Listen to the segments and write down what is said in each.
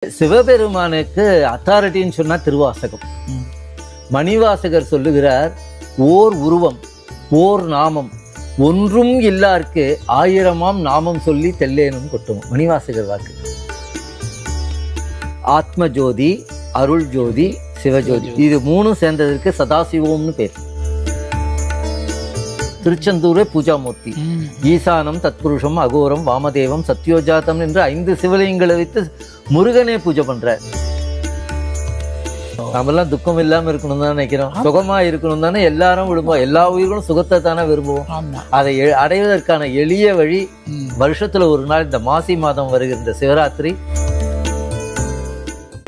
சிவபெருமானுக்கு அத்தாரிட்டின்னு சொன்னா திருவாசகம். மணிவாசகர் சொல்லுகிறார், ஓர் உருவம் ஓர் நாமம் ஒன்றும் இல்லார்க்கு ஆயிரமாம் நாமம் சொல்லி தெல்லேனும் கொட்டும். மணிவாசகர் வாக்கு. ஆத்ம ஜோதி, அருள் ஜோதி, சிவஜோதி, இது மூணும் சேர்ந்ததற்கு சதாசிவம்னு பேர். திருச்செந்தூரே பூஜாமூர்த்தி. ஈசானம், தத்புருஷம், அகோரம், வாமதேவம், சத்யோஜாத்தம் என்று 5 சிவலிங்கங்களை வைத்து முருகனே பூஜை பண்றார். நம்மெல்லாம் துக்கம் இல்லாம இருக்கணும் தான் நினைக்கிறோம், சுகமா இருக்கணும் தானே எல்லாரும் விரும்புவோம். எல்லா உயிர்களும் சுகத்தை தானே விரும்புவோம். அதை அடைவதற்கான எளிய வழி வருஷத்துல ஒரு நாள் இந்த மாசி மாதம் வருகின்ற சிவராத்திரி.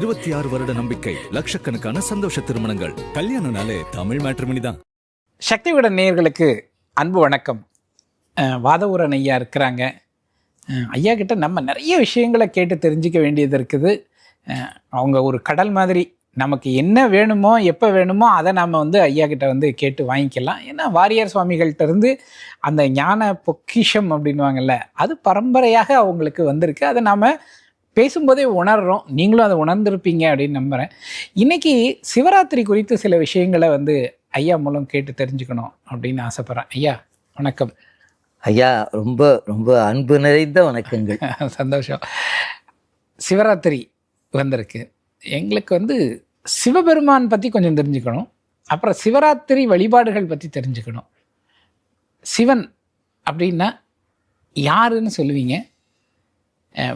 26 வருட நம்பிக்கை, லட்சக்கணக்கான சந்தோஷ திருமணங்கள். கல்யாணம்னாலே தமிழ் மேட்ரிமோனி தான். சக்தி விகடன் நேயர்களுக்கு அன்பு வணக்கம். வாதவூரன் ஐயா இருக்கிறாங்க. ஐயா கிட்ட நம்ம நிறைய விஷயங்களை கேட்டு தெரிஞ்சிக்க வேண்டியது இருக்குது. அவங்க ஒரு கடல் மாதிரி, நமக்கு என்ன வேணுமோ எப்போ வேணுமோ அதை நாம் ஐயா கிட்ட கேட்டு வாங்கிக்கலாம். ஏன்னா வாரியார் சுவாமிகள்கிட்ட இருந்து அந்த ஞான பொக்கிஷம் அப்படின்வாங்கல்ல, அது பரம்பரையாக அவங்களுக்கு வந்திருக்கு. அதை நாம் பேசும்போதே உணர்கிறோம். நீங்களும் அதை உணர்ந்திருப்பீங்க அப்படின்னு நம்புகிறேன். இன்றைக்கி சிவராத்திரி குறித்து சில விஷயங்களை ஐயா மூலம் கேட்டு தெரிஞ்சுக்கணும் அப்படின்னு ஆசைப்பட்றேன். ஐயா வணக்கம். ஐயா ரொம்ப ரொம்ப அன்பு நிறைந்த வணக்கங்கள். சந்தோஷம். சிவராத்திரி வந்திருக்கு. எங்களுக்கு சிவபெருமான் பற்றி கொஞ்சம் தெரிஞ்சுக்கணும், அப்புறம் சிவராத்திரி வழிபாடுகள் பற்றி தெரிஞ்சுக்கணும். சிவன் அப்படின்னா யாருன்னு சொல்லுவீங்க?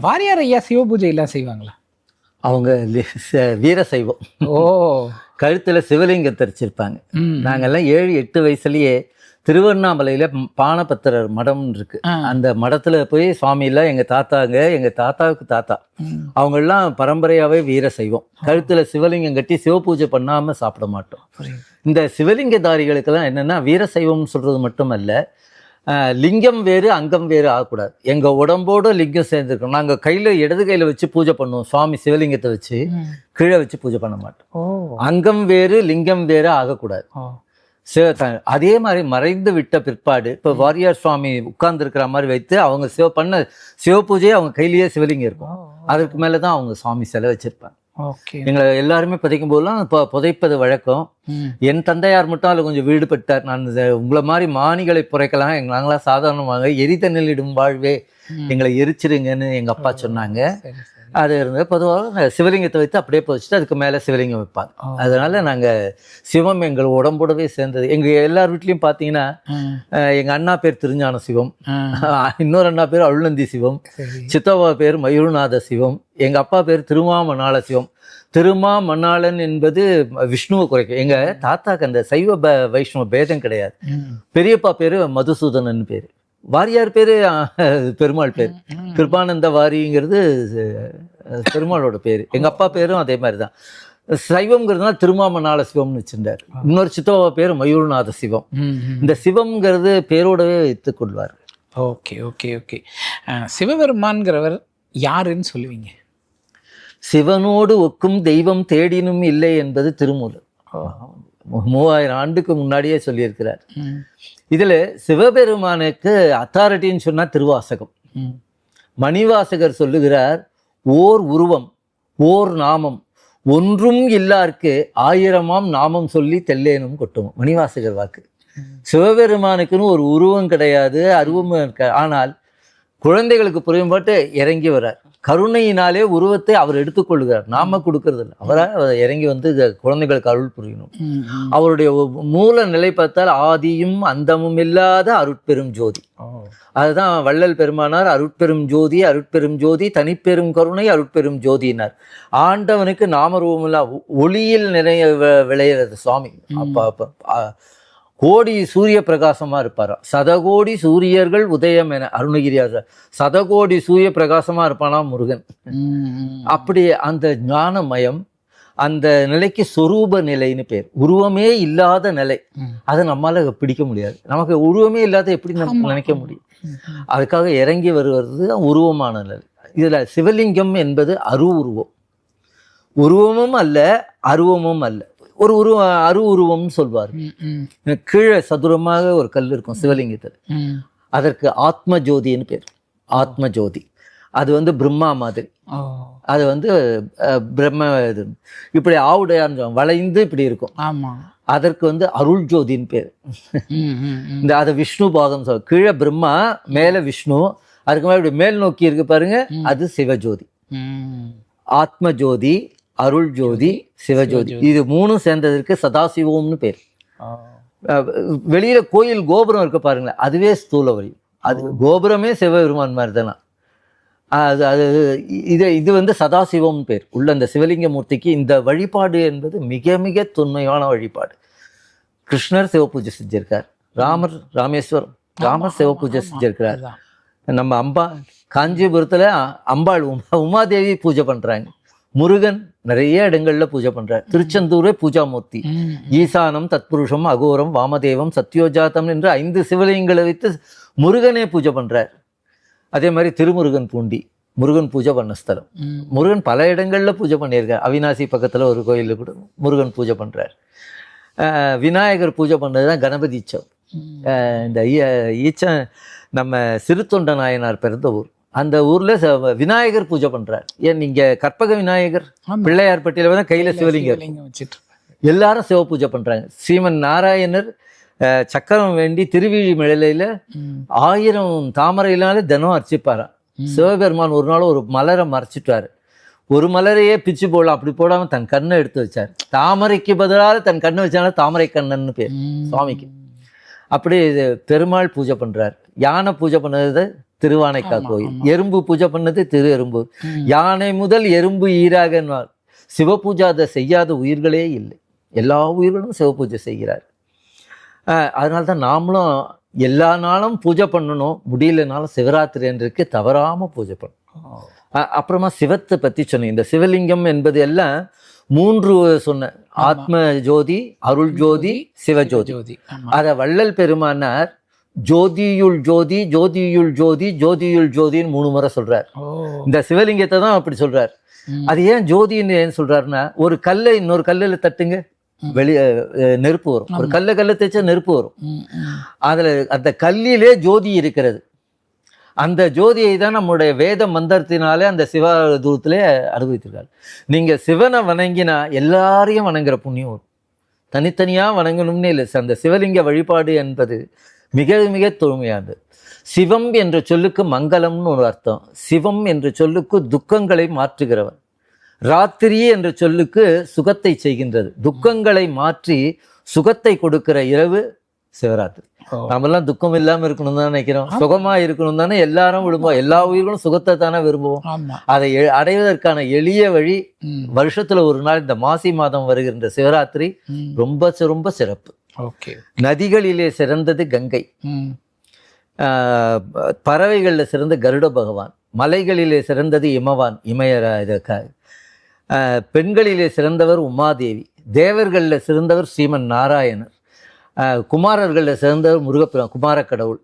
வாரியார் ஐயா சிவ பூஜையெல்லாம் செய்வாங்களா? அவங்க வீர சைவம். ஓ, கழுத்துல சிவலிங்கம் தரிச்சிருப்பாங்க. நாங்கெல்லாம் 7-8 வயசுலயே திருவண்ணாமலையில பானபத்திரர் மடம் இருக்கு, அந்த மடத்துல போய் சுவாமியெல்லாம் எங்க தாத்தாங்க, எங்க தாத்தாவுக்கு தாத்தா, அவங்க எல்லாம் பரம்பரையாவே வீர சைவம். கழுத்துல சிவலிங்கம் கட்டி சிவ பூஜை பண்ணாம சாப்பிட மாட்டோம். இந்த சிவலிங்கதாரிகளுக்கெல்லாம் என்னன்னா வீர சைவம்னு சொல்றது மட்டுமல்ல, லிங்கம் வேறு அங்கம் வேறு ஆகக்கூடாது. எங்க உடம்போட லிங்கம் சேர்ந்துருக்கணும். நாங்கள் கையில இடது கையில வச்சு பூஜை பண்ணுவோம். சுவாமி சிவலிங்கத்தை வச்சு கீழே வச்சு பூஜை பண்ண மாட்டோம். அங்கம் வேறு லிங்கம் வேறு ஆகக்கூடாது. அதே மாதிரி மறைந்து விட்ட பிற்பாடு இப்போ வாரியார் சுவாமி உட்கார்ந்து இருக்கிற மாதிரி வைத்து அவங்க பண்ண சிவ பூஜையை அவங்க கையிலேயே சிவலிங்கம் இருக்கும். அதற்கு மேலதான் அவங்க சுவாமி சிலை வச்சிருப்பாங்க. எங்களை எல்லாருமே புதைக்கும் போதெல்லாம் புதைப்பது வழக்கம். என் தந்தையார் மட்டும் அதில் கொஞ்சம் வீடுபட்டார். நான் உங்களை மாதிரி மானிகளை புதைக்கலாம், நாங்களாம் சாதாரணமாக எரிதண்ணில் இடும் வாழ்வே, எங்களை எரிச்சிருங்கன்னு எங்க அப்பா சொன்னாங்க. அது இருந்தது. பொதுவாக சிவலிங்கத்தை வைத்து அப்படியே புதைச்சிட்டு அதுக்கு மேலே சிவலிங்கம் வைப்பாங்க. அதனால நாங்கள் சிவம் எங்கள் உடம்போடவே சேர்ந்தது. எங்கள் எல்லார் வீட்லையும் பார்த்தீங்கன்னா எங்கள் அண்ணா பேர் திருஞான சிவம், இன்னொரு அண்ணா பேர் அருள்நந்தி சிவம், சித்தப்பா பேர் மயூரநாத சிவம், எங்கள் அப்பா பேர் திருமாமணாள சிவம். திருமாமணாளன் என்பது விஷ்ணுவை குறைக்கும். எங்கள் தாத்தாக்கு அந்த சைவ வைஷ்ணவ பேதம் கிடையாது. பெரியப்பா பேர் மதுசூதனன் பேர், வாரியார் பேரு பெருமாள் பேர், கிருபானந்த வாரிங்கிறது பெருமாளோட பேரு. எங்க அப்பா பேரும் அதே மாதிரிதான். சைவம்ங்கிறதுனால திருமாமணாள சிவம்னு வச்சிருந்தார். இன்னொரு சித்தப்பா பேர் மயூரநாத சிவம். இந்த சிவம்ங்கிறது பேரோடவே வைத்துக் கொள்வார். Okay okay okay. சிவபெருமான்கிறவர் யாருன்னு சொல்லுவீங்க? சிவனோடு ஒக்கும் தெய்வம் தேடினும் இல்லை என்பது திருமூலர் 3000 ஆண்டுக்கு முன்னாடியே சொல்லியிருக்கிறார். இதுல சிவபெருமானுக்கு அத்தாரிட்டின்னு சொன்னா திருவாசகம். மணிவாசகர் சொல்லுகிறார், ஓர் உருவம் ஓர் நாமம் ஒன்றும் இல்லார்க்கு ஆயிரமாம் நாமம் சொல்லி தெல்லேனும் கொட்டும். மணிவாசகர் வாக்கு. சிவபெருமானுக்குன்னு ஒரு உருவம் கிடையாது, அருவமும் இருக்க. ஆனால் குழந்தைகளுக்கு புரியும்போட்டு இறங்கி வர்றார். கருணையினாலே உருவத்தை அவர் எடுத்துக்கொள்கிறார், நாம கொடுக்கறது இல்லை. அவரால் இறங்கி குழந்தைகளுக்கு அருள் புரியணும். அவருடைய மூல நிலை பார்த்தால் ஆதியும் அந்தமும் இல்லாத அருட்பெரும் ஜோதி. அதுதான் வள்ளல் பெருமானார் அருட்பெரும் ஜோதி, அருட்பெரும் ஜோதி, தனிப்பெரும் கருணை, அருட்பெரும் ஜோதினார். ஆண்டவனுக்கு நாமரூபம் இல்ல, ஒளியில் நிறைய விளையிறது சுவாமி. அப்ப கோடி சூரிய பிரகாசமா இருப்பாராம். சதகோடி சூரியர்கள் உதயம் என அருணகிரியார். சதகோடி சூரிய பிரகாசமா இருப்பானா முருகன். அப்படி அந்த ஞானமயம், அந்த நிலைக்கு சொரூப நிலைன்னு பேர். உருவமே இல்லாத நிலை, அதை நம்மளால பிடிக்க முடியாது. நமக்கு உருவமே இல்லாத எப்படி நமக்கு நினைக்க முடியும்? அதுக்காக இறங்கி வருவது உருவமான நிலை. இதுல சிவலிங்கம் என்பது உருவம். உருவமும் அல்ல, அருவமும் அல்ல. ஒரு உருவம் உருவம்னு சொல்வார். கீழே சதுரமாக ஒரு கல் இருக்கும் சிவலிங்கத்தில், அதற்கு ஆத்ம ஜோதின்னு பேர். ஆத்ம ஜோதி. அது வந்து பிரம்மா மாதிரி. ஓ. அது வந்து பிரம்ம இது இப்படி ஆவுடையான்னு வளைந்து இப்படி இருக்கும். ஆமா. அதற்கு வந்து அருள் ஜோதின்னு பேர். ம், ம், ம். இந்த அதை விஷ்ணு பாகம் சொல், கீழே பிரம்மா மேல விஷ்ணு, அதுக்கு மேல இப்படி மேல் நோக்கி இருக்கு பாருங்க, அது சிவஜோதி. ம். ஆத்ம ஜோதி, அருள் ஜோதி, சிவஜோதி, இது மூணும் சேர்ந்ததற்கு சதாசிவம்னு பேர். ஓ. வெளியில கோயில் கோபுரம் இருக்கு பாருங்களேன், அதுவே ஸ்தூல வழி. அது கோபுரமே சிவபெருமான் மாதிரி தானே. அது அது இது வந்து சதாசிவம்னு பேர். உள்ள இந்த சிவலிங்க மூர்த்திக்கு இந்த வழிபாடு என்பது மிக மிக தொன்மையான வழிபாடு. கிருஷ்ணர் சிவ பூஜை செஞ்சிருக்கார், ராமேஸ்வரம் ராமர் சிவ பூஜை செஞ்சிருக்கிறார். நம்ம காஞ்சிபுரத்துல அம்பாள் உமாதேவி பூஜை பண்றாங்க. முருகன் நிறைய இடங்கள்ல பூஜை பண்றார். திருச்செந்தூரே பூஜாமூர்த்தி. ஈசானம், தத்புருஷம், அகோரம், வாமதேவம், சத்யோஜாத்தம் என்று 5 சிவலிங்கங்களை வைத்து முருகனே பூஜை பண்றார். அதே மாதிரி திருமுருகன் பூண்டி முருகன் பூஜை பண்ண ஸ்தலம். முருகன் பல இடங்கள்ல பூஜை பண்ணியிருக்கார். அவினாசி பக்கத்துல ஒரு கோயிலில் கூட முருகன் பூஜை பண்றார். விநாயகர் பூஜை பண்ணதுதான் கணபதி உற்சவம். இந்த நம்ம சிறுத்தொண்ட நாயனார் பிறந்த ஊர், அந்த ஊர்ல விநாயகர் பூஜை பண்றார். ஏன் நீங்க கற்பக விநாயகர் பிள்ளையார்பட்டியில வந்து கையில சிவலிங்கர், எல்லாரும் சிவ பூஜை பண்றாங்க. ஸ்ரீமன் நாராயணர் சக்கரம் வேண்டி திருவிழி மிழலையில 1000 தாமரையினால தினம் அர்ச்சிப்பாராம். சிவபெருமான் ஒரு நாள் ஒரு மலரை மறைச்சிட்டாரு. ஒரு மலரையே பிச்சு போடலாம், அப்படி போடாம தன் கண்ணை எடுத்து வச்சார். தாமரைக்கு பதிலாக தன் கண்ணை வச்சால தாமரை கண்ணன்னு பேர் சுவாமிக்கு. அப்படி பெருமாள் பூஜை பண்றார். யானை பூஜை பண்ணது திருவானைக்கா கோயில், எறும்பு பூஜை பண்ணது திரு எறும்பு. யானை முதல் எறும்பு ஈராக சிவ பூஜாதை செய்யாத உயிர்களே இல்லை. எல்லா உயிர்களும் சிவ பூஜை செய்கிறார். அதனால்தான் நாமளும் எல்லா நாளும் பூஜை பண்ணணும், முடியலனாலும் சிவராத்திரி அன்றைக்கு தவறாம பூஜை பண்ணணும். அப்புறமா சிவத்தை பத்தி சொன்னேன். இந்த சிவலிங்கம் என்பது எல்லாம் 3 சொன்ன, ஆத்ம ஜோதி, அருள் ஜோதி, சிவஜோதி. அத வள்ளல் பெருமானார் ஜோதியுள் ஜோதி, ஜோதியுள் ஜோதி, ஜோதியுள் ஜோதின்னு 3 முறை சொல்றார். இந்த சிவலிங்கத்தை தான் அப்படி சொல்றார். அது ஏன் ஜோதின்னு ஏன் சொல்றாருன்னா, ஒரு கல்லை இன்னொரு கல்லுல தட்டுங்க, நெருப்பு வரும். ஒரு கல்ல தேய்ச்சா நெருப்பு வரும். அதுல அந்த கல்லிலே ஜோதி இருக்கிறது. அந்த ஜோதியை தான் நம்முடைய வேத மந்திரத்தினாலே அந்த சிவ தூரத்திலே அனுபவித்திருக்காரு. நீங்க சிவனை வணங்கினா எல்லாரையும் வணங்குற புண்ணியம் வரும். தனித்தனியா வணங்கணும்னே இல்லை. அந்த சிவலிங்க வழிபாடு என்பது மிக மிக தொழுமையானது. சிவம் என்ற சொல்லுக்கு மங்களம்னு ஒரு அர்த்தம். சிவம் என்ற சொல்லுக்கு துக்கங்களை மாற்றுகிறவன். ராத்திரி என்ற சொல்லுக்கு சுகத்தை செய்கின்றது. துக்கங்களை மாற்றி சுகத்தை கொடுக்கிற இரவு சிவராத்திரி. நாமெல்லாம் துக்கம் இல்லாம இருக்கணும் தான் நினைக்கிறோம், சுகமா இருக்கணும் தானே எல்லாரும் விரும்புவோம். எல்லா உயிர்களும் சுகத்தை தானே விரும்புவோம். அதை அடைவதற்கான எளிய வழி வருஷத்துல ஒரு நாள் இந்த மாசி மாதம் வருகின்ற சிவராத்திரி ரொம்ப ரொம்ப சிறப்பு. நதிகளிலே சிறந்தது கங்கை, பறவைகள்ல சிறந்த கருட பகவான், மலைகளிலே சிறந்தது இமவான் இமயராஜ, பெண்களிலே சிறந்தவர் உமாதேவி, தேவர்களில் சிறந்தவர் ஸ்ரீமன் நாராயணர், குமாரர்களில் சிறந்தவர் முருகப்பிரான் குமார கடவுள்,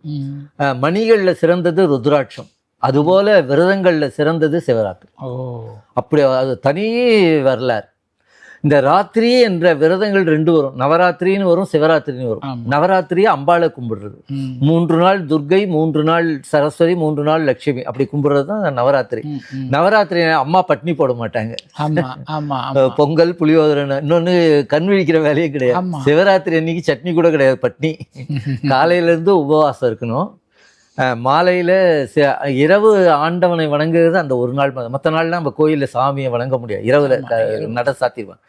மணிகளில் சிறந்தது ருத்ராட்சம், அதுபோல விரதங்களில் சிறந்தது சிவராத்திரி. அப்படி அது தனி வரலாறு. இந்த ராத்திரி என்ற விரதங்கள் 2 வரும். நவராத்திரின்னு வரும், சிவராத்திரின்னு வரும். நவராத்திரியை அம்பாளை கும்பிடுறது, 3 நாள் துர்கை, 3 நாள் சரஸ்வதி, 3 நாள் லட்சுமி, அப்படி கும்பிடுறது தான் நவராத்திரி. நவராத்திரி அம்மா பட்னி போட மாட்டாங்க. பொங்கல், புளியோதரை, இன்னொன்னு கண் விழிக்கிற வேலையே கிடையாது. சிவராத்திரி அன்னைக்கு சட்னி கூட கிடையாது, பட்னி. காலையில இருந்து உபவாசம் இருக்கணும். மாலையில இரவு ஆண்டவனை வணங்குறது அந்த ஒரு நாள். மற்ற நாள்லாம் நம்ம கோயில்ல சாமியை வணங்க முடியாது, இரவுல நட சாத்திடுவாங்க.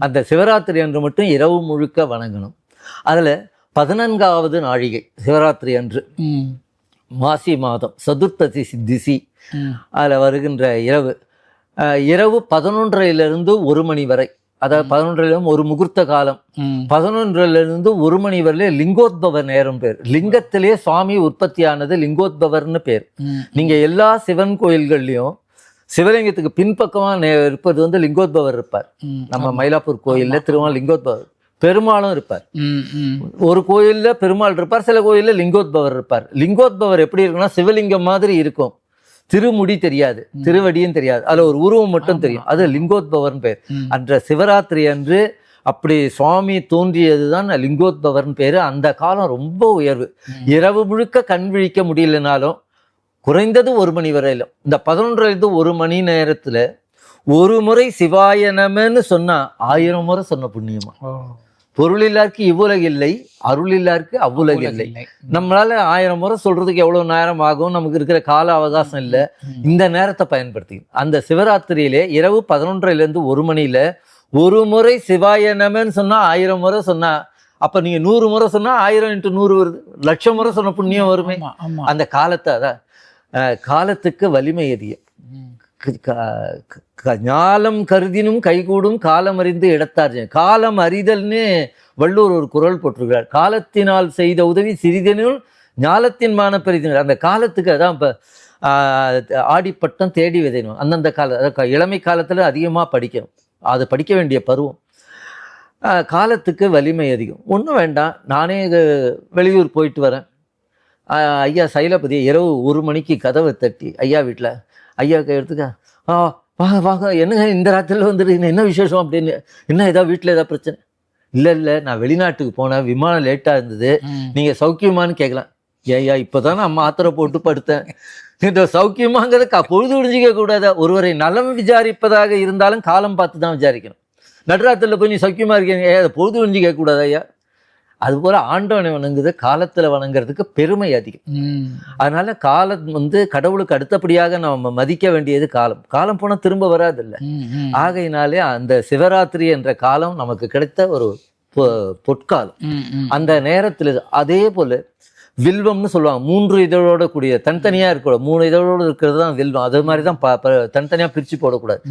அந்த சிவராத்திரி அன்று மட்டும் இரவு முழுக்க வணங்கணும். அதுல 14வது நாழிகை சிவராத்திரி அன்று, மாசி மாதம் சதுர்த்ததி திசி, அதுல வருகின்ற இரவு 11:30 1 மணி வரை, அதாவது 11 ஒரு முகூர்த்த காலம், 11 1 மணி வரையில லிங்கோத்பவ நேரம் பேர். லிங்கத்திலே சுவாமி உற்பத்தியானது லிங்கோத்பவர்னு பேர். நீங்க எல்லா சிவன் கோயில்கள்லயும் சிவலிங்கத்துக்கு பின்பக்கமா இருப்பது வந்து லிங்கோத்பவர் இருப்பார். நம்ம மயிலாப்பூர் கோயில்ல திருமால் லிங்கோத்பவர், பெருமாளும் இருப்பார். ஒரு கோயில்ல பெருமாள் இருப்பார், சில கோயில்ல லிங்கோத்பவர் இருப்பார். லிங்கோத்பவர் எப்படி இருக்குன்னா சிவலிங்கம் மாதிரி இருக்கும், திருமுடி தெரியாது, திருவடியும் தெரியாது, அதுல ஒரு உருவம் மட்டும் தெரியும், அது லிங்கோத்பவர்னு பேர். அன்ற சிவராத்திரி அன்று அப்படி சுவாமி தோன்றியதுதான் லிங்கோத்பவர்னு பேரு. அந்த காலம் ரொம்ப உயர்வு. இரவு முழுக்க கண் விழிக்க முடியலனாலும் குறைந்தது 1 மணி வரையிலும் இந்த 11லேருந்து 1 மணி நேரத்துல ஒரு முறை சிவாய நமன்னு சொன்னா 1000 முறை சொன்ன புண்ணியமா. பொருளில்லாருக்கு இவ்வுலகு இல்லை, அருள் இல்லாருக்கு அவ்வுலகு இல்லை. நம்மளால 1000 முறை சொல்றதுக்கு எவ்வளவு நேரம் ஆகும், நமக்கு இருக்கிற கால அவகாசம் இல்லை. இந்த நேரத்தை பயன்படுத்தி அந்த சிவராத்திரியிலே இரவு 11லேருந்து 1 மணியில ஒரு முறை சிவாய நமன்னு சொன்னா 1000 முறை சொன்னா, அப்ப நீங்க 100 முறை சொன்னா 1000 × 100 வருது, லட்சம் முறை சொன்ன புண்ணியம் வருமே. அந்த காலத்தை அதான் காலத்துக்கு வலிமை அதிகம். ஞாலம் கருதினும் கைகூடும் காலம் அறிந்து இடத்தார். காலம் அறிதல்னு வள்ளுவர் ஒரு குறள் போட்டிருக்கிறார். காலத்தினால் செய்த உதவி சிறிதனுள் ஞாலத்தின் மான பெரிதினர். அந்த காலத்துக்கு அதான் இப்போ ஆடிப்பட்டம் தேடி விதையணும். அந்தந்த இளமை காலத்தில் அதிகமாக படிக்கணும். அது படிக்க வேண்டிய பருவம். காலத்துக்கு வலிமை அதிகம். ஒன்றும் வேண்டாம், நானே வெளியூர் போயிட்டு வரேன். ஐயா சைலபதி இரவு 1 மணிக்கு கதவை தட்டி, ஐயா வீட்டில் ஐயாவுக்கு எடுத்துக்க, வாங்க வாங்க, என்னங்க இந்த ராத்திரியில் வந்துட்டு என்ன விசேஷம் அப்படின்னு. என்ன ஏதாவது வீட்டில் ஏதாவது பிரச்சனை? இல்லை நான் வெளிநாட்டுக்கு போனேன், விமானம் லேட்டாக இருந்தது, நீங்கள் சௌக்கியமானு கேட்கலாம். ஐயா இப்போதான் நான் மாத்திரை போட்டு படுத்தேன். இந்த சௌக்கியமாங்கிறத பொழுது விடிஞ்சிக்க கூடாதா? ஒருவரை நலம் விசாரிப்பதாக இருந்தாலும் காலம் பார்த்து தான் விசாரிக்கணும். நடுராத்திரில் போய் நீ சௌக்கியமாக இருக்கீங்க, அதை பொழுது விடிஞ்சிக்க கூடாதா ஐயா? அதுபோல் ஆண்டவனை வணங்குது காலத்தில் வணங்குறதுக்கு பெருமை அதிகம். அதனால காலம் கடவுளுக்கு அடுத்தபடியாக நம்ம மதிக்க வேண்டியது காலம். காலம் போனால் திரும்ப வராதில்லை. ஆகையினாலே அந்த சிவராத்திரி என்ற காலம் நமக்கு கிடைத்த ஒரு பொற்காலம். அந்த நேரத்தில் அதே போல வில்வம்னு சொல்லுவாங்க. 3 இதழோட கூடிய தனித்தனியாக இருக்கக்கூடாது. 3 இதழோடு இருக்கிறது தான் வில்வம். அது மாதிரி தான் தனித்தனியாக பிரித்து போடக்கூடாது.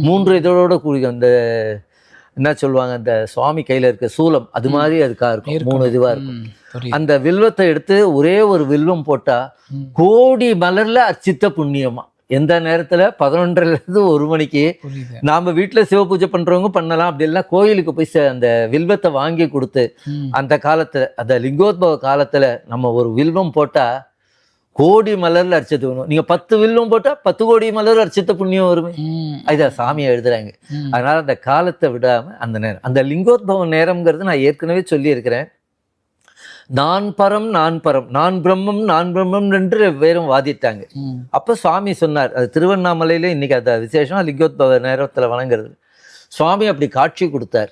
3 இதழோட கூடிய அந்த என்ன சொல்லுவாங்க, அந்த சுவாமி கையில இருக்க சூலம் அது மாதிரி அதுக்காக இருக்கும். 3 இதுவா இருக்கும். அந்த வில்வத்தை எடுத்து ஒரே ஒரு வில்வம் போட்டா கோடி மலர்ல அர்ச்சித்த புண்ணியமா. எந்த நேரத்துல 11லேருந்து 1 மணிக்கு நாம வீட்டுல சிவ பூஜை பண்றவங்க பண்ணலாம். அப்படி இல்லைன்னா கோயிலுக்கு போய் அந்த வில்வத்தை வாங்கி கொடுத்து அந்த காலத்துல அந்த லிங்கோத்பவ காலத்துல நம்ம ஒரு வில்வம் போட்டா கோடி மலர்ல அர்ச்சத்து வேணும். நீங்க 10 வில்வம் போட்டா 10 கோடி மலர் அர்ச்சித்த புண்ணியம் வருமே. இதான் சாமியை எழுதுறாங்க. அதனால அந்த காலத்தை விடாம அந்த நேரம், அந்த லிங்கோத்பவ நேரம்ங்கிறது நான் ஏற்கனவே சொல்லி இருக்கிறேன். நான் பரம் நான் பரம், நான் பிரம்மம் நான் பிரம்மம் என்று வேறும் வாதிட்டாங்க. அப்ப சுவாமி சொன்னார், அது திருவண்ணாமலையில இன்னைக்கு அந்த விசேஷம் லிங்கோத்பவ நேரத்துல வணங்குறது. சுவாமி அப்படி காட்சி கொடுத்தார்.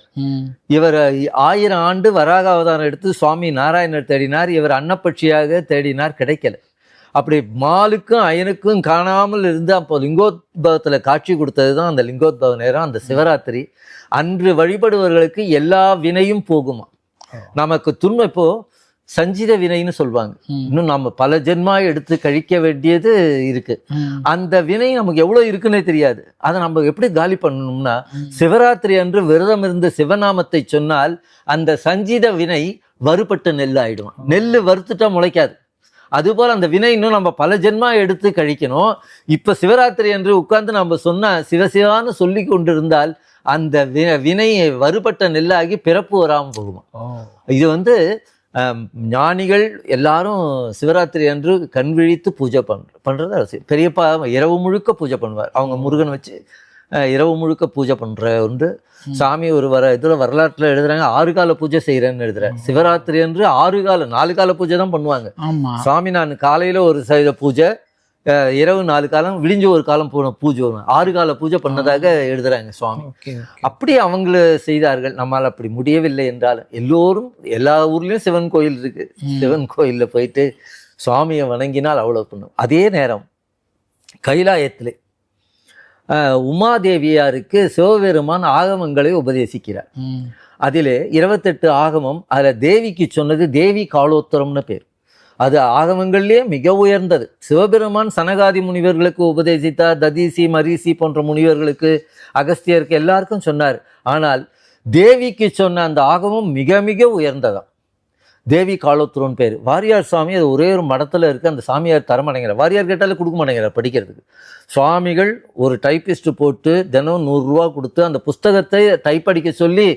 இவர் 1000 ஆண்டு வராக அவதாரம் எடுத்து சுவாமி நாராயணர் தேடினார். இவர் அன்னப்பட்சியாக தேடினார், கிடைக்கல. அப்படி மாலுக்கும் அயனுக்கும் காணாமல் இருந்து அப்போ லிங்கோத்பவத்துல காட்சி கொடுத்தது தான் அந்த லிங்கோத்பவ நேரம், அந்த சிவராத்திரி. அன்று வழிபடுவர்களுக்கு எல்லா வினையும் போகுமா. நமக்கு துன்பம் இப்போ சஞ்சித வினைன்னு சொல்லுவாங்க. இன்னும் நம்ம பல ஜென்மா எடுத்து கழிக்க வேண்டியது இருக்கு. அந்த வினை நமக்கு எவ்வளவு இருக்குன்னே தெரியாது. அதை நம்ம எப்படி காலி பண்ணணும்னா, சிவராத்திரி அன்று விரதம் இருந்த சிவநாமத்தை சொன்னால் அந்த சஞ்சித வினை வறுபட்ட நெல் ஆயிடும். நெல் வறுத்துட்டா முளைக்காது. அதுபோல் அந்த வினை இன்னும் நம்ம பல ஜென்மா எடுத்து கழிக்கணும். இப்போ சிவராத்திரி என்று உட்கார்ந்து நம்ம சொன்ன சிவசிவான்னு சொல்லி கொண்டிருந்தால் அந்த வினை வறுபட்ட நெல்லாகி பிறப்பு வராமல் போகுமா. இது ஞானிகள் எல்லாரும் சிவராத்திரி அன்று கண் விழித்து பூஜை பண்றது அவசியம். பெரியப்பா இரவு முழுக்க பூஜை பண்ணுவார். அவங்க முருகன் வச்சு இரவு முழுக்க பூஜை பண்ற ஒன்று. சாமி ஒரு வரலாற்றுல எழுதுறாங்க, 6 கால பூஜை செய்யறேன்னு எழுதுறேன். சிவராத்திரி அன்று 4 கால பூஜை தான் பண்ணுவாங்க. சாமி நான் காலையில ஒரு செய்த பூஜை, இரவு 4 காலம், விடிஞ்சு ஒரு காலம் போன பூஜை, 6 கால பூஜை பண்ணதாக எழுதுறாங்க சுவாமி. அப்படி அவங்கள செய்தார்கள். நம்மால் அப்படி முடியவில்லை என்றாலும் எல்லோரும் எல்லா ஊர்லயும் சிவன் கோயில் இருக்கு. சிவன் கோயில்ல போயிட்டு சுவாமியை வணங்கினால் அவ்வளவு பண்ணும். அதே நேரம் கைலாயத்திலே உமாதேவியாருக்கு சிவபெருமான் ஆகமங்களை உபதேசிக்கிறார். அதிலே 28 ஆகமம். அதில் தேவிக்கு சொன்னது தேவி காலோத்தரம்னு பேர். அது ஆகமங்கள்லேயே மிக உயர்ந்தது. சிவபெருமான் சனகாதி முனிவர்களுக்கு உபதேசித்தார், ததீசி மரீசி போன்ற முனிவர்களுக்கு, அகஸ்தியருக்கு எல்லாருக்கும் சொன்னார். ஆனால் தேவிக்கு சொன்ன அந்த ஆகமம் மிக மிக உயர்ந்ததாம். தேவி காலோத்திரம்னு பேர். வாரியார் சாமி அது ஒரே ஒரு மடத்தில் இருக்குது. அந்த சாமியார் தரமாட்டேங்கிறார். வாரியார் கேட்டாலும் கொடுக்க மாட்டேங்கிறார் படிக்கிறதுக்கு. சுவாமிகள் ஒரு டைப்பிஸ்ட் போட்டு தினம் 100 ரூபா கொடுத்து அந்த புஸ்தகத்தை டைப் அடிக்க சொல்லி,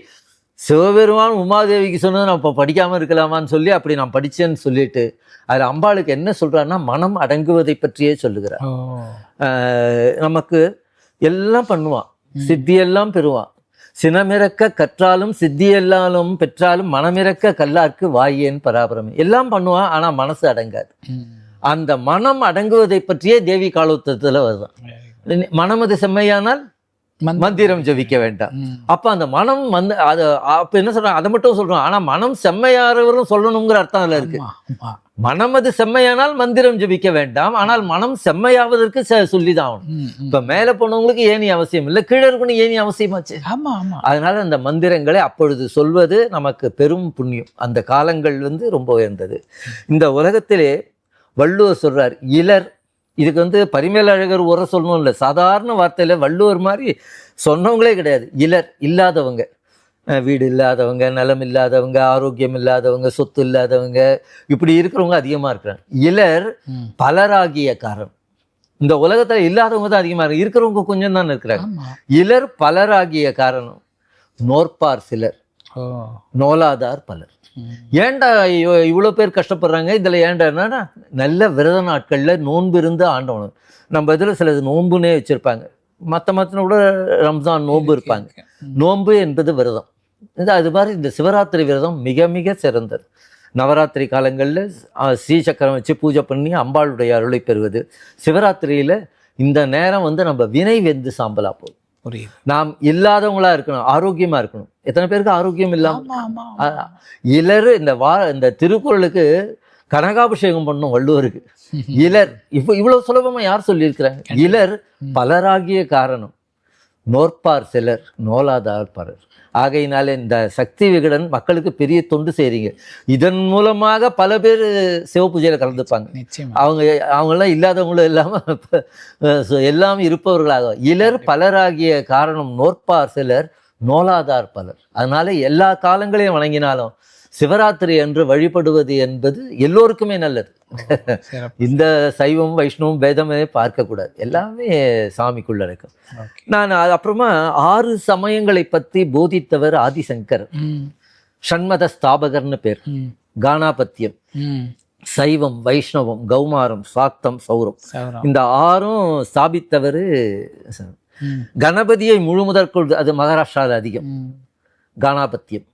சிவபெருமான் உமாதேவிக்கு சொன்னது நான் இப்போ படிக்காமல் இருக்கலாமான்னு சொல்லி அப்படி நான் படித்தேன்னு சொல்லிட்டு அதில் அம்பாளுக்கு என்ன சொல்கிறாருன்னா, மனம் அடங்குவதை பற்றியே சொல்லுகிறார். நமக்கு எல்லாம் பண்ணுவான், சித்தியெல்லாம் பெறுவான். சினமிறக்க கற்றாலும் சித்தியெல்லாலும் பெற்றாலும் மனமிறக்க கல்லார்க்கு வாயேன் பராபரமே. எல்லாம் பண்ணுவான், ஆனால் மனசு அடங்காது. அந்த மனம் அடங்குவதை பற்றியே தேவி காலோத்தத்தில் வருதான். மனமது செம்மையானால் மந்திரம் ஜபிக்க வேண்டாம். அப்ப அந்த மனம் வந்து அது அப்ப என்ன சொல்றாங்க, அதை மட்டும் சொல்றோம். ஆனா மனம் செம்மையாறவரும் சொல்லணுங்கிற அர்த்தம் அதுல இருக்கு. மனம் அது செம்மையானால் மந்திரம் ஜபிக்க வேண்டாம், ஆனால் மனம் செம்மையாவதற்கு சொல்லிதான் ஆகணும். இப்ப மேல போனவங்களுக்கு ஏனி அவசியம் இல்லை, கீழே இருக்கணும் ஏனி அவசியமாச்சு. அதனால அந்த மந்திரங்களை அப்பொழுது சொல்வது நமக்கு பெரும் புண்ணியம். அந்த காலங்கள் வந்து ரொம்ப உயர்ந்தது. இந்த உலகத்திலே வள்ளுவர் சொல்றார் இலர், இதுக்கு பரிமேலழகர் உரை சொல்லணும் இல்லை, சாதாரண வார்த்தையில வள்ளுவர் மாதிரி சொன்னவங்களே கிடையாது. இலர் இல்லாதவங்க, வீடு இல்லாதவங்க, நிலம் இல்லாதவங்க, ஆரோக்கியம் இல்லாதவங்க, சொத்து இல்லாதவங்க, இப்படி இருக்கிறவங்க அதிகமா இருக்கிறாங்க. இலர் பலராகிய காரணம். இந்த உலகத்துல இல்லாதவங்க தான் அதிகமா இருக்கு, இருக்கிறவங்க கொஞ்சம் தான் இருக்கிறாங்க. இலர் பலராகிய காரணம், நோற்பார் சிலர், நோலாதார் பலர். ஏன்டா இவ்வளோ பேர் கஷ்டப்படுறாங்க இதில்? ஏன்டா நல்ல விரத நாட்களில் நோன்பு இருந்து ஆண்டவன், நம்ம இதில் சிலது நோன்புனே வச்சுருப்பாங்க, மற்ற கூட ரம்ஜான் நோன்பு இருப்பாங்க. நோன்பு என்பது விரதம். அது மாதிரி இந்த சிவராத்திரி விரதம் மிக மிக சிறந்தது. நவராத்திரி காலங்களில் ஸ்ரீசக்கரம் வச்சு பூஜை பண்ணி அம்பாளுடைய அருளை பெறுவது. சிவராத்திரியில் இந்த நேரம் நம்ம வினை வெந்து சாம்பலா போகுது. நாம் இல்லாதவங்களா இருக்கணும், ஆரோக்கியமா இருக்கணும். எத்தனை பேருக்கு ஆரோக்கியம் இல்லாம இலர் இந்த திருக்குறளுக்கு கனகாபிஷேகம் பண்ணும் வள்ளுவருக்கு. இலர் இவ்வளவு சுலபமா யார் சொல்லியிருக்கிறாங்க? இலர் பலராகிய காரணம், நோற்பார் சிலர், நோலாதார் பலர். ஆகையினால இந்த சக்தி விகடன் மக்களுக்கு பெரிய தொண்டு செய்றீங்க. இதன் மூலமாக பல பேர் சிவபூஜையில கலந்துப்பாங்க. அவங்கெல்லாம் இல்லாதவங்களும் இல்லாம எல்லாம் இருப்பவர்களாக. இலர் பலராகிய காரணம், நோற்பார் சிலர், நோலாதார் பலர். அதனால எல்லா காலங்களையும் வணங்கினாலும் சிவராத்திரி என்று வழிபடுவது என்பது எல்லோருக்குமே நல்லது. இந்த சைவம் வைஷ்ணவம் வேதமே பார்க்கக்கூடாது, எல்லாமே சாமிக்குள்ள இருக்கும். நான் அப்புறமா 6 சமயங்களை பற்றி போதித்தவர் ஆதிசங்கர். ஷண்மத ஸ்தாபகர்னு பேர். கானாபத்தியம், சைவம், வைஷ்ணவம், கௌமாரம், சாக்தம், சௌரம், இந்த 6ம் ஸ்தாபித்தவர். கணபதியை முழுமுதற்கொள், அது மகாராஷ்டிராவில் அதிகம் கானாபத்தியம்.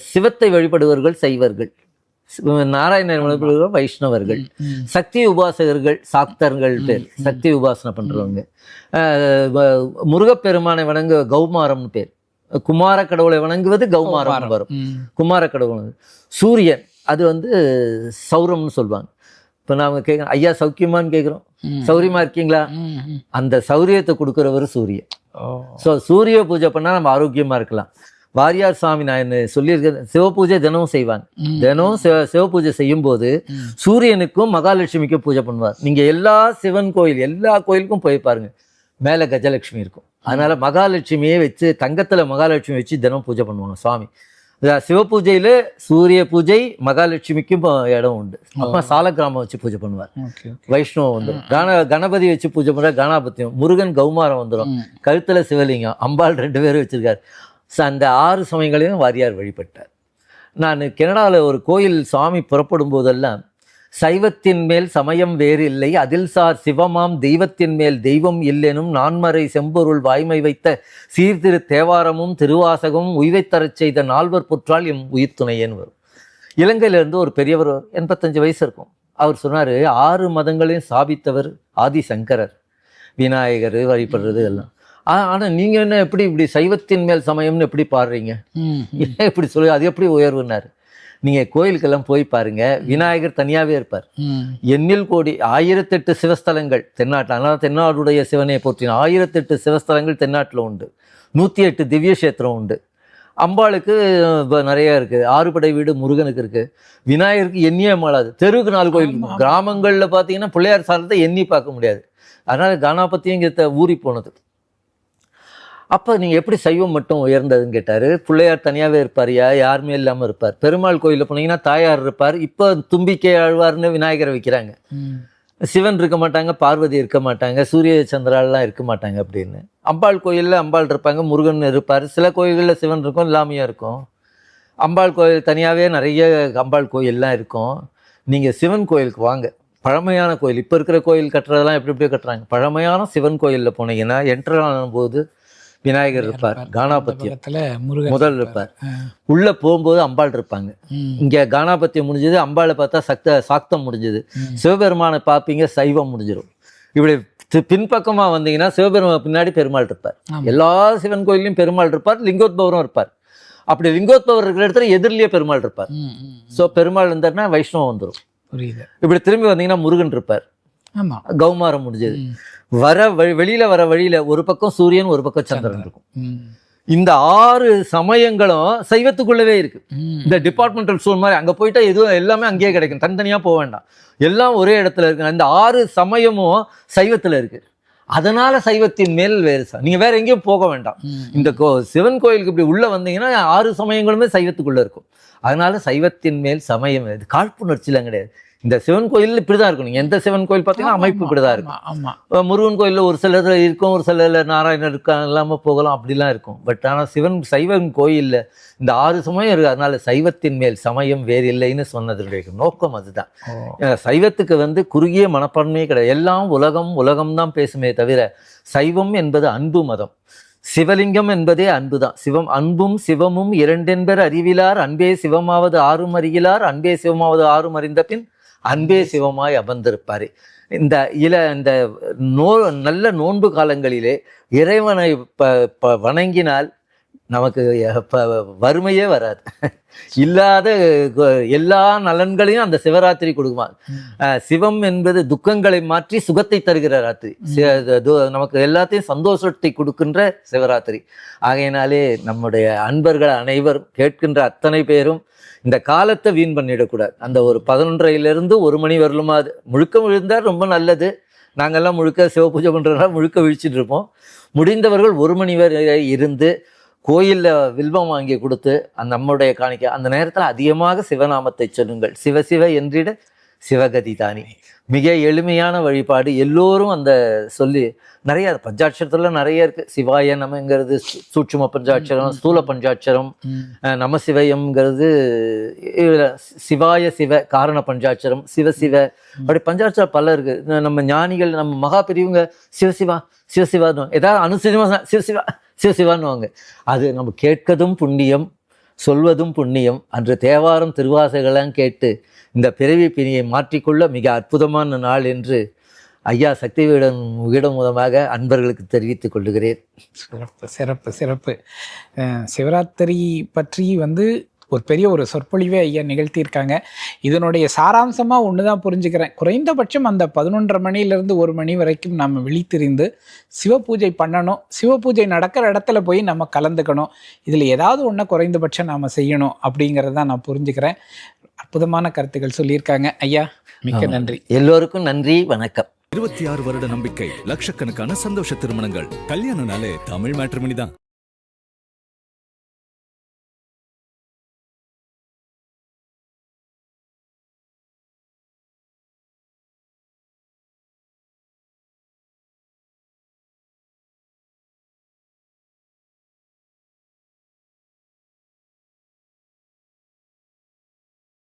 சிவத்தை வழிபடுவர்கள் சைவர்கள், நாராயணன் வழிபடுவர்கள் வைஷ்ணவர்கள், சக்தி உபாசகர்கள் சாக்தர்கள் பேர், சக்தி உபாசனை பண்றவங்க. முருகப்பெருமானை வணங்க கௌமாரம்னு பேர். குமார கடவுளை வணங்குவது கௌமாரம் வரும். குமார கடவுள். சூரியன் அது சௌரம்னு சொல்லுவாங்க. இப்போ நாம கேட்குறோம், ஐயா சௌக்கியமான்னு கேட்குறோம், சௌரியமா இருக்கீங்களா? அந்த சௌரியத்தை கொடுக்குறவர் சூரியன். ஸோ சூரிய பூஜை பண்ணால் நம்ம ஆரோக்கியமா இருக்கலாம். வாரியார் சாமி நான் என்ன சொல்லியிருக்கேன், சிவபூஜை தினமும் செய்வாங்க. தினமும் சிவபூஜை செய்யும் போது சூரியனுக்கும் மகாலட்சுமிக்கும் பூஜை பண்ணுவார். நீங்க எல்லா சிவன் கோயில், எல்லா கோயிலுக்கும் போய் பாருங்க, மேல கஜலட்சுமி இருக்கும். அதனால மகாலட்சுமியை வச்சு, தங்கத்துல மகாலட்சுமி வச்சு தினம் பூஜை பண்ணுவாங்க சுவாமி. சிவபூஜையில சூரிய பூஜை, மகாலட்சுமிக்கும் இடம் உண்டு. அப்புறம் சாலக்கிராமம் வச்சு பூஜை பண்ணுவார். வைஷ்ணவம் வந்துடும். கணபதி வச்சு பூஜை பண்ற கணாபத்தியம். முருகன் கௌமாரம் வந்துடும். கழுத்துல சிவலிங்கம், அம்பாள் 2 பேரும் வச்சிருக்காரு. அந்த 6 சமயங்களையும் வாரியார் வழிபட்டார். நான் கனடாவில் ஒரு கோயில் சுவாமி புறப்படும் போதெல்லாம், சைவத்தின் மேல் சமயம் வேறு இல்லை, அதில் சார் சிவமாம் தெய்வத்தின் மேல் தெய்வம் இல்லெனும் நான்மறை செம்பொருள் வாய்மை வைத்த சீர்திரு தேவாரமும் திருவாசகமும் உய்வைத்தரச் செய்த 4வர் பொற்றால் எம் உயிர் துணையேன்னு வரும். இலங்கையிலேருந்து ஒரு பெரியவர், 85 வயசு இருக்கும். அவர் சொன்னார், 6 மதங்களையும் ஸ்தாபித்தவர் ஆதிசங்கரர். விநாயகர் வழிபடுறது எல்லாம். ஆனால் நீங்கள் என்ன எப்படி இப்படி சைவத்தின் மேல் சமயம்னு எப்படி பாடுறீங்க? இப்படி சொல்லி அது எப்படி உயர்வுனார்? நீங்கள் கோயிலுக்கெல்லாம் போய் பாருங்க, விநாயகர் தனியாகவே இருப்பார். எண்ணில் கோடி 1008 சிவஸ்தலங்கள் தென்னாட்டில். ஆனால் தென்னாடுடைய சிவனை போற்றின 1008 சிவஸ்தலங்கள் தென்னாட்டில் உண்டு. 108 திவ்ய கஷேத்திரம் உண்டு. அம்பாளுக்கு நிறைய இருக்குது. 6 படை வீடு முருகனுக்கு இருக்குது. விநாயகருக்கு எண்ணியே மாளாது. தெருவுக்கு 4 கோயில். கிராமங்களில் பார்த்தீங்கன்னா பிள்ளையார் சாரத்தை எண்ணி பார்க்க முடியாது. அதனால் கணபதிங்கிறத ஊறி போனது. அப்போ நீங்கள் எப்படி சைவம் மட்டும் உயர்ந்ததுன்னு கேட்டார். பிள்ளையார் தனியாகவே இருப்பார்யா, யாருமே இல்லாமல் இருப்பார். பெருமாள் கோயிலில் போனீங்கன்னா தாயார் இருப்பார். இப்போ தும்பிக்கை ஆழ்வார்னு விநாயகரை வைக்கிறாங்க. சிவன் இருக்க மாட்டாங்க, பார்வதி இருக்க மாட்டாங்க, சூரிய சந்திராலாம் இருக்க மாட்டாங்க அப்படின்னு. அம்பாள் கோயிலில் அம்பாள் இருப்பாங்க, முருகன் இருப்பார். சில கோயில்களில் சிவன் இருக்கும், இல்லாமையும் இருக்கும். அம்பாள் கோயில் தனியாகவே நிறைய அம்பாள் கோயிலெலாம் இருக்கும். நீங்கள் சிவன் கோயிலுக்கு வாங்க, பழமையான கோயில். இப்போ இருக்கிற கோயில் கட்டுறதெல்லாம் எப்படி எப்படியோ கட்டுறாங்க. பழமையான சிவன் கோயிலில் போனீங்கன்னா என்டர் ஆகும்போது விநாயகர் இருப்பார், கானாபத்தியம் பக்கத்துல முருகன் முதல் இருப்பார். உள்ள போகும்போது அம்பாள் இருப்பாங்க. இங்க கானாபத்தியம் முடிஞ்சது, அம்பாளை பார்த்தா சாக்தம் முடிஞ்சது. சிவபெருமானை பார்ப்பீங்க, சைவம் முடிஞ்சிடும். இப்படி பின்பக்கமா வந்தீங்கன்னா சிவபெருமான் பின்னாடி பெருமாள் இருப்பார். எல்லா சிவன் கோயிலையும் பெருமாள் இருப்பார், லிங்கோத்பவரும் இருப்பார். அப்படி லிங்கோத்பவர் இருக்கிற இடத்துல எதிரிலேயே பெருமாள் இருப்பார். ஸோ பெருமாள் இருந்தாருன்னா வைஷ்ணவம் வந்துடும். புரியுது. இப்படி திரும்பி வந்தீங்கன்னா முருகன் இருப்பார். ஆமா, கௌமாரம் முடிஞ்சது. வெளியில வர வழியில ஒரு பக்கம் சூரியன், ஒரு பக்கம் சந்திரன் இருக்கும். இந்த 6 சமயங்களும் சைவத்துக்குள்ளவே இருக்கு. இந்த டிபார்ட்மெண்டல் ஸ்டோர் மாதிரி அங்க போயிட்டா எதுவும் எல்லாமே அங்கேயே கிடைக்கும், தனித்தனியா போக வேண்டாம், எல்லாம் ஒரே இடத்துல இருக்கு. இந்த 6 சமயமும் சைவத்துல இருக்கு. அதனால சைவத்தின் மேல் வேறு நீங்க வேற எங்கேயும் போக வேண்டாம். இந்த சிவன் கோயிலுக்கு இப்படி உள்ள வந்தீங்கன்னா 6 சமயங்களுமே சைவத்துக்குள்ள இருக்கும். அதனால சைவத்தின் மேல் சமயம் காழ்ப்புணர்ச்சிலாம் கிடையாது. இந்த சிவன் கோயில் இப்படிதான் இருக்கும். நீங்க எந்த சிவன் கோயில் பார்த்தீங்கன்னா அமைப்பு இப்படிதான் இருக்கும். முருகன் கோயில்ல ஒரு சிலர் இருக்கும், ஒரு சிலர் நாராயணர் இருக்கா, இல்லாம போகலாம், அப்படிலாம் இருக்கும். பட் ஆனா சைவன் கோயில்ல இந்த 6 சமயம் இருக்கு. அதனால சைவத்தின் மேல் சமயம் வேறு இல்லைன்னு சொன்னதுடைய நோக்கம் அதுதான். சைவத்துக்கு குறுகிய மனப்பான்மையே கிடையாது. எல்லாம் உலகம் தான் பேசுமே தவிர சைவம் என்பது அன்பு மதம். சிவலிங்கம் என்பதே அன்புதான். அன்பும் சிவமும் இரண்டென்பர் அறிவிலார், அன்பே சிவமாவது ஆறும் அறிகிலார், அன்பே சிவமாவது ஆறும் அறிந்த பின் அன்பே சிவமாய் அமர்ந்திருப்பாரு. இந்த நல்ல நோன்பு காலங்களிலே இறைவனை வணங்கினால் நமக்கு வறுமையே வராது. இல்லாத எல்லா நலன்களையும் அந்த சிவராத்திரி கொடுக்குமா. சிவம் என்பது துக்கங்களை மாற்றி சுகத்தை தருகிற ராத்திரி. நமக்கு எல்லாத்தையும் சந்தோஷத்தை கொடுக்கின்ற சிவராத்திரி. ஆகையினாலே நம்முடைய அன்பர்கள் அனைவரும் கேட்கின்ற அத்தனை பேரும் இந்த காலத்தை வீண் பண்ணிடக்கூடாது. அந்த ஒரு 11:30 1 மணி வரலுமா அது முழுக்க விழுந்தால் ரொம்ப நல்லது. நாங்கள்லாம் முழுக்க சிவ பூஜை பண்ணுறதுனால முழுக்க விழிச்சிட்டு இருப்போம். முடிந்தவர்கள் 1 மணி வரை இருந்து கோயிலில் வில்வம் வாங்கி கொடுத்து நம்முடைய காணிக்க அந்த நேரத்தில் அதிகமாக சிவநாமத்தை சொல்லுங்கள். சிவ சிவ என்றிட சிவகதி தானி. மிக எளிமையான வழிபாடு. எல்லோரும் அந்த சொல்லி நிறைய பஞ்சாட்சரத்துல நிறைய இருக்கு. சிவாய நமங்கிறது சூட்சும பஞ்சாட்சரம், ஸ்தூல பஞ்சாட்சரம். நம சிவயம்ங்கிறது சிவாய சிவ காரண பஞ்சாட்சரம், சிவசிவ, அப்படி பஞ்சாட்சரம் பல இருக்கு. நம்ம ஞானிகள், நம்ம மகா பெரியவங்க சிவசிவா சிவசிவான்னு ஏதாவது அனுசரிமா சிவசிவா சிவசிவான்னுவாங்க. அது நம்ம கேட்கதும் புண்ணியம், சொல்வதும் புண்ணியம். அன்று தேவாரம் திருவாசகெல்லாம் கேட்டு இந்த பிறவி பிணியை மாற்றிக்கொள்ள மிக அற்புதமான நாள் என்று ஐயா சக்திவேடன் மூலமாக அன்பர்களுக்கு தெரிவித்துக் கொள்ளுகிறேன். சிறப்பு சிறப்பு சிறப்பு. சிவராத்திரி பற்றி ஒரு பெரிய ஒரு சொற்பொழிவே ஐயா நிகழ்த்தியிருக்காங்க. இதனுடைய சாராம்சமாக ஒன்று தான் புரிஞ்சுக்கிறேன். குறைந்தபட்சம் அந்த 11:30 மணிலேருந்து 1 மணி வரைக்கும் நம்ம விழித்திருந்து சிவ பூஜை பண்ணணும். சிவ பூஜை நடக்கிற இடத்துல போய் நம்ம கலந்துக்கணும். இதில் ஏதாவது ஒன்று குறைந்தபட்சம் நாம் செய்யணும் அப்படிங்கிறத தான் நான் புரிஞ்சுக்கிறேன். அற்புதமான கருத்துக்கள் சொல்லியிருக்காங்க ஐயா. மிக்க நன்றி. எல்லோருக்கும் நன்றி, வணக்கம். 26 வருட நம்பிக்கை, லட்சக்கணக்கான சந்தோஷ திருமணங்கள். கல்யாணம்னாலே தமிழ் மேட்ரிமோனி தான்.